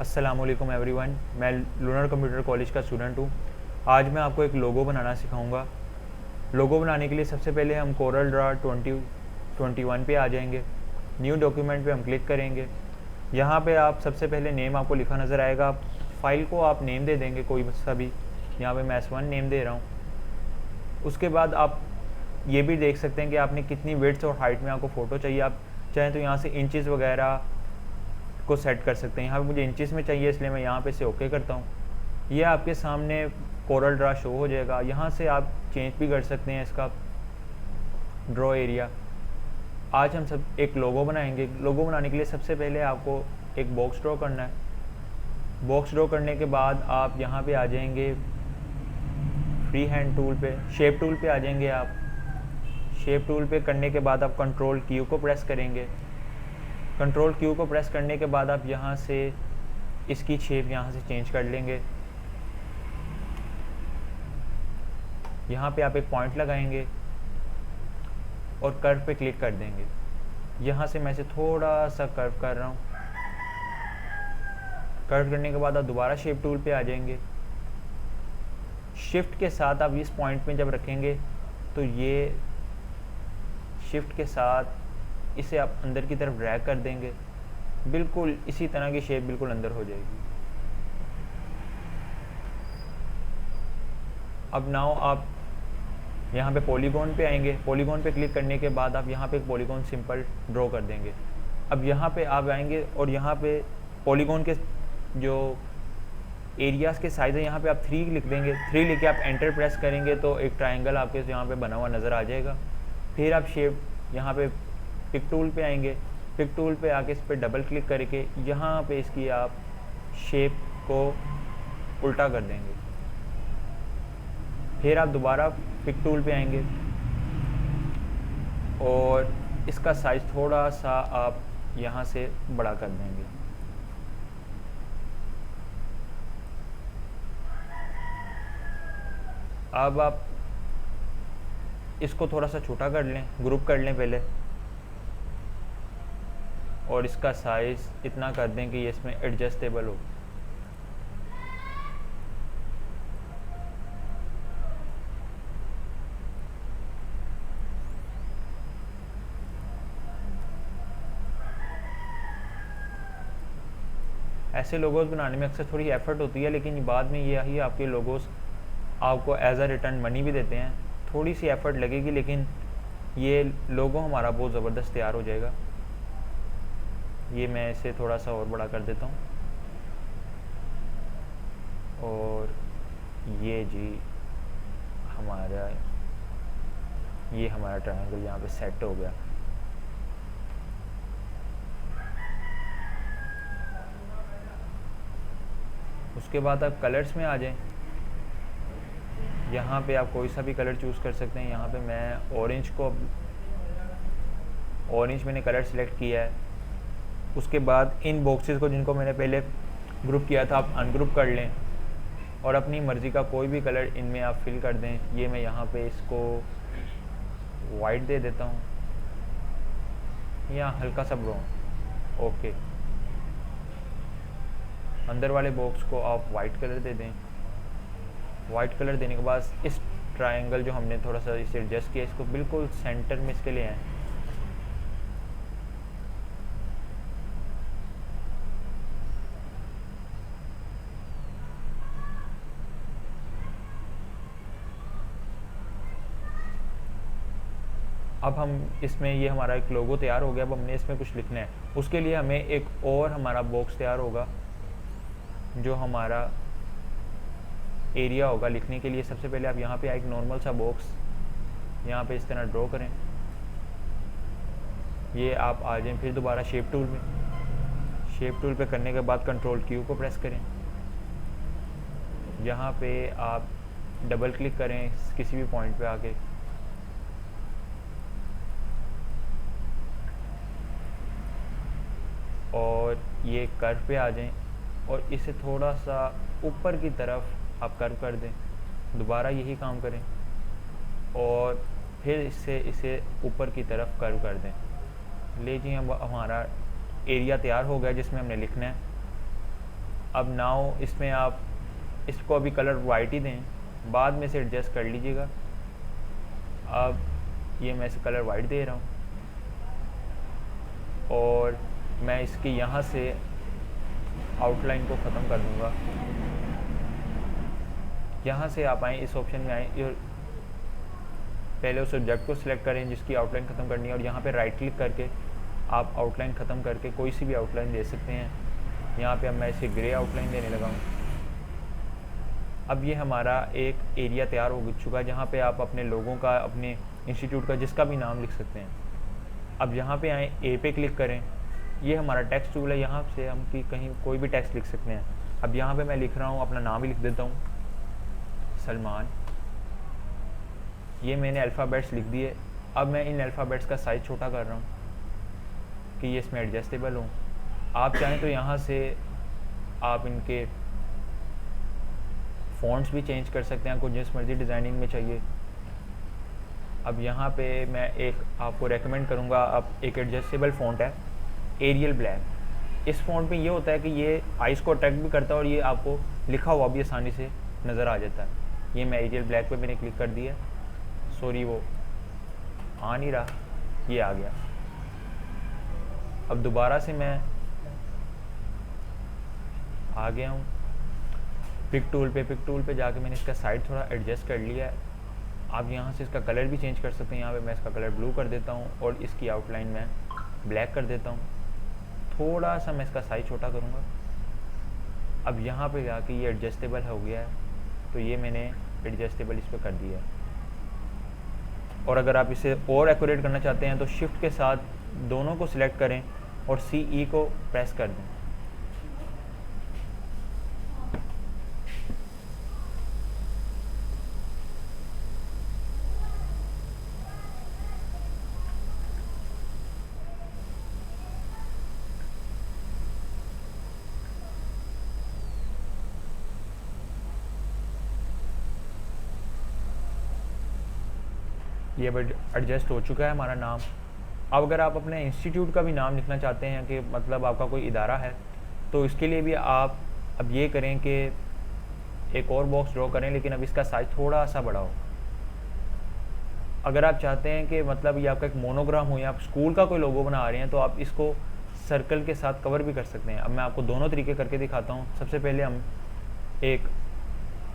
अस्सलामुअलैकुम एवरीवन, मैं lunar computer college का स्टूडेंट हूँ। आज मैं आपको एक लोगो बनाना सिखाऊंगा। लोगो बनाने के लिए सबसे पहले हम कोरल ड्रा 2021 पे आ जाएंगे। न्यू डॉक्यूमेंट पे हम क्लिक करेंगे। यहाँ पे आप सबसे पहले नेम आपको लिखा नज़र आएगा। फाइल को आप नेम दे देंगे कोई सा भी। यहाँ पे मैं S1 नेम दे रहा हूँ। उसके बाद आप ये भी देख सकते हैं कि आपने कितनी विड्थ और हाइट में आपको फ़ोटो चाहिए। आप चाहें तो यहाँ से इंचज़ वगैरह को सेट कर सकते हैं। यहाँ पे मुझे इंचेस में चाहिए, इसलिए मैं यहाँ पे से ओके करता हूँ। ये आपके सामने कोरल ड्रा शो हो जाएगा। यहाँ से आप चेंज भी कर सकते हैं इसका ड्रॉ एरिया। आज हम सब एक लोगो बनाएंगे। लोगो बनाने के लिए सबसे पहले आपको एक बॉक्स ड्रॉ करना है। बॉक्स ड्रॉ करने के बाद आप यहाँ पे आ जाएंगे फ्री हैंड टूल पे, शेप टूल पे आ जाएंगे आप। शेप टूल पे करने के बाद आप कंट्रोल क्यू को प्रेस करेंगे। कंट्रोल क्यू को प्रेस करने के बाद आप यहाँ से इसकी शेप यहाँ से चेंज कर लेंगे। यहाँ पे आप एक पॉइंट लगाएंगे और कर्व पे क्लिक कर देंगे। यहाँ से मैं इसे थोड़ा सा कर्व कर रहा हूँ। कर्व करने के बाद आप दोबारा शेप टूल पे आ जाएंगे। शिफ्ट के साथ आप इस पॉइंट में जब रखेंगे तो ये शिफ्ट के साथ इसे आप अंदर की तरफ ड्रैग कर देंगे। बिल्कुल इसी तरह की शेप बिल्कुल अंदर हो जाएगी। अब नाउ आप यहाँ पे पॉलीगॉन पे आएंगे। पॉलीगॉन पे क्लिक करने के बाद आप यहाँ पे एक पॉलीगॉन सिंपल ड्रॉ कर देंगे। अब यहाँ पे आप आएंगे और यहाँ पे पॉलीगॉन के जो एरियाज़ के साइज़ है यहाँ पे आप 3 लिख देंगे। 3 लिख के आप एंटर प्रेस करेंगे तो एक ट्रायंगल आपके यहाँ पे बना हुआ नज़र आ जाएगा। फिर आप शेप यहाँ पे पिक टूल पे आएंगे। पिक टूल पे आके इस पर डबल क्लिक करके यहाँ पे इसकी आप शेप को उल्टा कर देंगे। फिर आप दोबारा पिक टूल पे आएंगे और इसका साइज़ थोड़ा सा आप यहाँ से बड़ा कर देंगे। अब आप इसको थोड़ा सा छोटा कर लें, ग्रुप कर लें पहले, और इसका साइज़ इतना कर दें कि ये इसमें एडजस्टेबल हो। ऐसे लोगोस बनाने में अक्सर थोड़ी एफर्ट होती है, लेकिन बाद में यही आपके लोगोस आपको एज अ रिटर्न मनी भी देते हैं। थोड़ी सी एफर्ट लगेगी, लेकिन ये लोगो हमारा बहुत ज़बरदस्त तैयार हो जाएगा। ये मैं इसे थोड़ा सा और बड़ा कर देता हूँ और ये जी हमारा ट्रायंगल यहाँ पे सेट हो गया। उसके बाद आप कलर्स में आ जाएं। यहाँ पे आप कोई सा भी कलर चूज़ कर सकते हैं। यहाँ पे मैं ऑरेंज मैंने कलर सिलेक्ट किया है। उसके बाद इन बॉक्सेस को जिनको मैंने पहले ग्रुप किया था आप अनग्रुप कर लें और अपनी मर्ज़ी का कोई भी कलर इनमें आप फिल कर दें। ये मैं यहाँ पे इसको वाइट दे देता हूँ या हल्का सा ब्राउन। ओके, अंदर वाले बॉक्स को आप वाइट कलर दे दें। वाइट कलर देने के बाद इस ट्रायंगल जो हमने थोड़ा सा इसे एडजस्ट किया, इसको बिल्कुल सेंटर में इसके लिए आए। अब हम इसमें ये हमारा एक लोगो तैयार हो गया। अब हमने इसमें कुछ लिखना है। उसके लिए हमें एक और हमारा बॉक्स तैयार होगा जो हमारा एरिया होगा लिखने के लिए। सबसे पहले आप यहाँ पे एक नॉर्मल सा बॉक्स यहाँ पे इस तरह ड्रॉ करें। ये आप आ जाएं फिर दोबारा शेप टूल में। शेप टूल पे करने के बाद कंट्रोल क्यू को प्रेस करें। यहाँ पे आप डबल क्लिक करें किसी भी पॉइंट पे आके, और ये कर्व पे आ जाएं और इसे थोड़ा सा ऊपर की तरफ आप कर्व कर दें। दोबारा यही काम करें और फिर इसे ऊपर की तरफ कर्व कर दें। ले जी, अब हमारा एरिया तैयार हो गया जिसमें हमने लिखना है। अब नाउ इसमें आप इसको अभी कलर वाइट ही दें, बाद में से एडजस्ट कर लीजिएगा। अब ये मैं इसे कलर वाइट दे रहा हूँ और मैं इसकी यहाँ से आउटलाइन को ख़त्म कर दूँगा। यहाँ से आप आएँ, इस ऑप्शन में आएँ और पहले उस ऑब्जेक्ट को सिलेक्ट करें जिसकी आउटलाइन ख़त्म करनी है और यहाँ पे राइट क्लिक करके आप आउटलाइन ख़त्म करके कोई सी भी आउटलाइन दे सकते हैं। यहाँ पे अब मैं इसे ग्रे आउटलाइन देने लगा हूँ। अब ये हमारा एक एरिया तैयार हो चुका है जहाँ पे आप अपने लोगों का, अपने इंस्टीट्यूट का, जिसका भी नाम लिख सकते हैं। अब यहाँ पे आएँ, ए पे क्लिक करें। ये हमारा टेक्स्ट टूल है, यहाँ से हम कहीं कोई भी टेक्स्ट लिख सकते हैं। अब यहाँ पे मैं लिख रहा हूँ, अपना नाम ही लिख देता हूँ, सलमान। ये मैंने अल्फ़ाबेट्स लिख दिए। अब मैं इन अल्फ़ाबेट्स का साइज़ छोटा कर रहा हूँ कि ये इसमें एडजस्टेबल हो। आप चाहें तो यहाँ से आप इनके फ़ॉन्ट्स भी चेंज कर सकते हैं, आपको जिस मर्ज़ी डिज़ाइनिंग में चाहिए। अब यहाँ पे मैं एक आपको रेकमेंड करूँगा, आप एक एडजस्टेबल फ़ॉन्ट है एरियल ब्लैक। इस फ़ॉन्ट में ये होता है कि ये आइज़ को अट्रैक्ट भी करता है और ये आपको लिखा हुआ भी आसानी से नज़र आ जाता है। ये मैं एरियल ब्लैक पे मैंने क्लिक कर दिया। सॉरी वो आ नहीं रहा, ये आ गया। अब दोबारा से मैं आ गया हूँ पिक टूल पे जाके मैंने इसका साइड थोड़ा एडजस्ट कर लिया है। आप यहाँ से इसका कलर भी चेंज कर सकते हैं। यहाँ पे मैं इसका कलर ब्लू कर देता हूँ और इसकी आउटलाइन मैं ब्लैक कर देता हूँ। थोड़ा सा मैं इसका साइज छोटा करूँगा। अब यहाँ पे जाके ये एडजस्टेबल हो गया है, तो ये मैंने एडजस्टेबल इस पर कर दिया है। और अगर आप इसे और एक्यूरेट करना चाहते हैं तो शिफ्ट के साथ दोनों को सिलेक्ट करें और CE को प्रेस कर दें। ये अब एडजस्ट हो चुका है हमारा नाम। अब अगर आप अपने इंस्टीट्यूट का भी नाम लिखना चाहते हैं कि मतलब आपका कोई इदारा है, तो इसके लिए भी आप अब ये करें कि एक और बॉक्स ड्रॉ करें, लेकिन अब इसका साइज़ थोड़ा सा बड़ा हो। अगर आप चाहते हैं कि मतलब ये आपका एक मोनोग्राम हो या आप स्कूल का कोई लोगो बना रहे हैं, तो आप इसको सर्कल के साथ कवर भी कर सकते हैं। अब मैं आपको दोनों तरीके करके दिखाता हूँ। सबसे पहले हम एक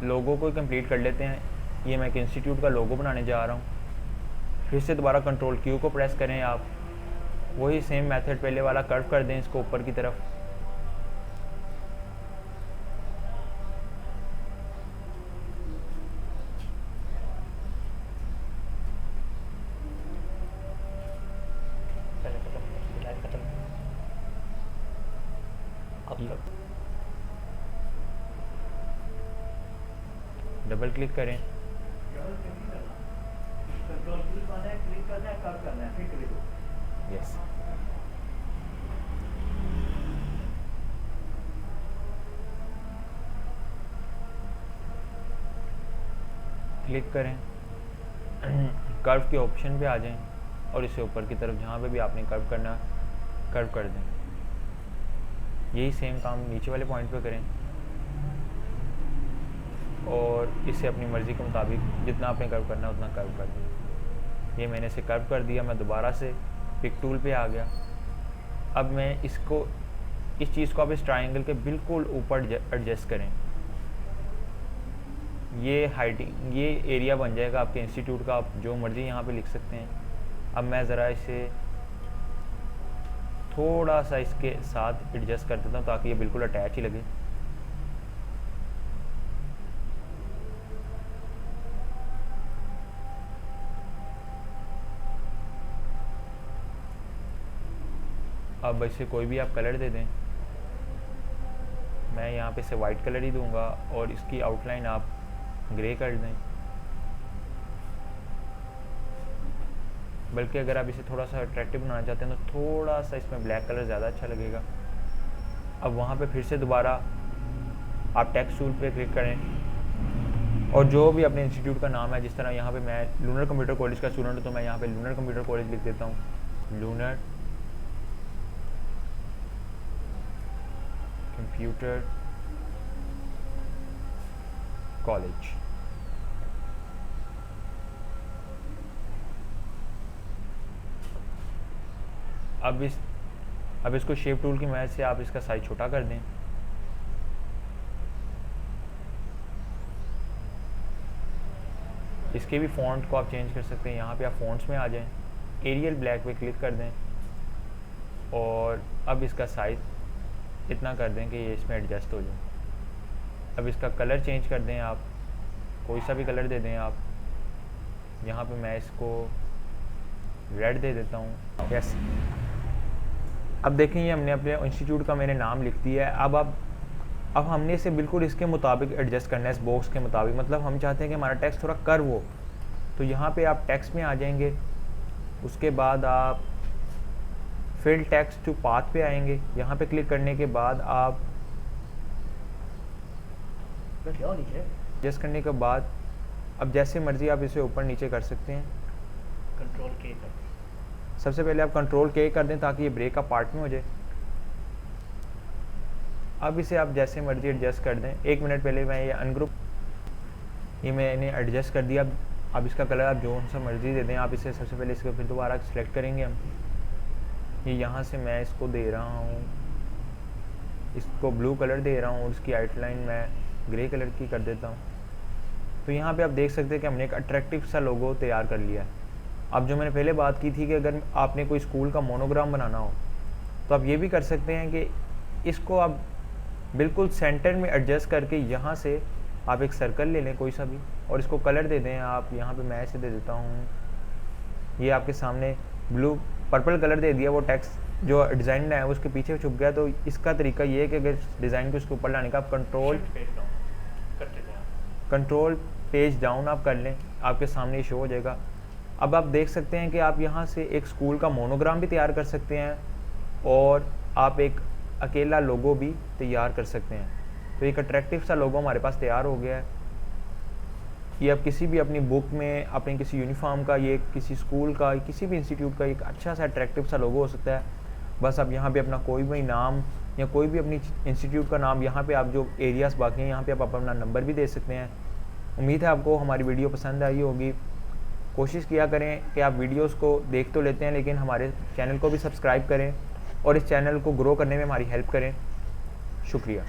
लोगो को कंप्लीट कर लेते हैं। ये मैं एक इंस्टीट्यूट का लोगो बनाने जा रहा हूँ। फिर से दोबारा कंट्रोल Q को प्रेस करें। आप वही सेम मेथड पहले वाला कर्व कर दें इसको ऊपर की तरफ। डबल क्लिक करें। यस, क्लिक करें, कर्व के ऑप्शन पे आ जाएं और इसे ऊपर की तरफ जहाँ पे भी आपने कर्व करना कर्व कर दें। यही सेम काम नीचे वाले पॉइंट पे करें और इसे अपनी मर्ज़ी के मुताबिक जितना आपने कर्व करना है उतना कर्व कर दें। ये मैंने इसे कर्व कर दिया। मैं दोबारा से पिक टूल पे आ गया। अब मैं इसको, इस चीज़ को आप इस ट्रायंगल के बिल्कुल ऊपर एडजस्ट करें। ये हाइटिंग, ये एरिया बन जाएगा आपके इंस्टीट्यूट का। आप जो मर्ज़ी यहाँ पे लिख सकते हैं। अब मैं ज़रा इसे थोड़ा सा इसके साथ एडजस्ट कर देता हूँ ताकि ये बिल्कुल अटैच ही लगे। अब इसे कोई भी आप कलर दे दें। मैं यहाँ पे इसे वाइट कलर ही दूंगा और इसकी आउटलाइन आप ग्रे कर दें। बल्कि अगर आप इसे थोड़ा सा अट्रैक्टिव बनाना चाहते हैं तो थोड़ा सा इसमें ब्लैक कलर ज़्यादा अच्छा लगेगा। अब वहाँ पे फिर से दोबारा आप टेक्स्ट टूल पे क्लिक करें और जो भी अपने इंस्टीट्यूट का नाम है, जिस तरह यहाँ पे मैं लूनर कंप्यूटर कॉलेज का स्टूडेंट हूँ तो मैं यहाँ पे लूनर कंप्यूटर कॉलेज लिख देता हूँ। Lunar computer college. अब इसको शेप टूल की मदद से आप इसका साइज छोटा कर दें। इसके भी फ़ॉन्ट को आप चेंज कर सकते हैं। यहाँ पे आप फ़ॉन्ट्स में आ जाएं, एरियल ब्लैक पे क्लिक कर दें और अब इसका साइज़ इतना कर दें कि ये इसमें एडजस्ट हो जाए। अब इसका कलर चेंज कर दें, आप कोई सा भी कलर दे दें। आप यहाँ पे मैं इसको रेड दे देता हूँ। यस, अब देखें ये हमने अपने इंस्टीट्यूट का मैंने नाम लिख दिया है। अब हमने इसे बिल्कुल इसके मुताबिक एडजस्ट करना है, इस बॉक्स के मुताबिक। मतलब हम चाहते हैं कि हमारा टेक्स्ट थोड़ा कर्व हो, तो यहाँ पे आप टेक्स्ट में आ जाएंगे। उसके बाद आप फिल टेक्स्ट टू पाथ पे आएंगे। यहाँ पे क्लिक करने के बाद आप एडजस्ट करने के बाद अब जैसे मर्जी आप इसे ऊपर नीचे कर सकते हैं। कंट्रोल के सबसे पहले आप कंट्रोल के कर दें ताकि ये ब्रेक का पार्ट में हो जाए। अब इसे आप जैसे मर्जी एडजस्ट कर दें। 1 मिनट पहले मैं ये अनग्रुप, ये मैंने एडजस्ट कर दिया। अब इसका कलर आप जो सा मर्जी दे दें। आप इसे सबसे पहले इसको फिर दोबारा सेलेक्ट करेंगे हम। ये यहाँ से मैं इसको दे रहा हूँ, इसको ब्लू कलर दे रहा हूँ, उसकी आउटलाइन मैं ग्रे कलर की कर देता हूँ। तो यहाँ पे आप देख सकते हैं कि हमने एक अट्रैक्टिव सा लोगो तैयार कर लिया है। अब जो मैंने पहले बात की थी कि अगर आपने कोई स्कूल का मोनोग्राम बनाना हो तो आप ये भी कर सकते हैं कि इसको आप बिल्कुल सेंटर में एडजस्ट करके यहाँ से आप एक सर्कल ले लें कोई सा भी और इसको कलर दे दें। आप यहाँ पे मैं ऐसे दे देता हूँ, ये आपके सामने पर्पल कलर दे दिया। वो टेक्स्ट जो डिज़ाइन है उसके पीछे छुप गया। तो इसका तरीका ये है कि अगर डिज़ाइन को इसके ऊपर लाने का आप कंट्रोल पेज डाउन आप कर लें, आपके सामने शो हो जाएगा। अब आप देख सकते हैं कि आप यहाँ से एक स्कूल का मोनोग्राम भी तैयार कर सकते हैं और आप एक अकेला लोगो भी तैयार कर सकते हैं। तो एक अट्रैक्टिव सा लोगो हमारे पास तैयार हो गया है। ये आप किसी भी अपनी बुक में, अपने किसी यूनिफॉर्म का, ये किसी स्कूल का, किसी भी इंस्टीट्यूट का एक अच्छा सा अट्रैक्टिव सा लोगो हो सकता है। बस आप यहाँ पे अपना कोई भी नाम या कोई भी अपनी इंस्टीट्यूट का नाम, यहाँ पे आप जो एरियाज़ बाकी हैं यहाँ पे आप अपना नंबर भी दे सकते हैं। उम्मीद है आपको हमारी वीडियो पसंद आई होगी। कोशिश किया करें कि आप वीडियोस को देख तो लेते हैं लेकिन हमारे चैनल को भी सब्सक्राइब करें और इस चैनल को ग्रो करने में हमारी हेल्प करें। शुक्रिया।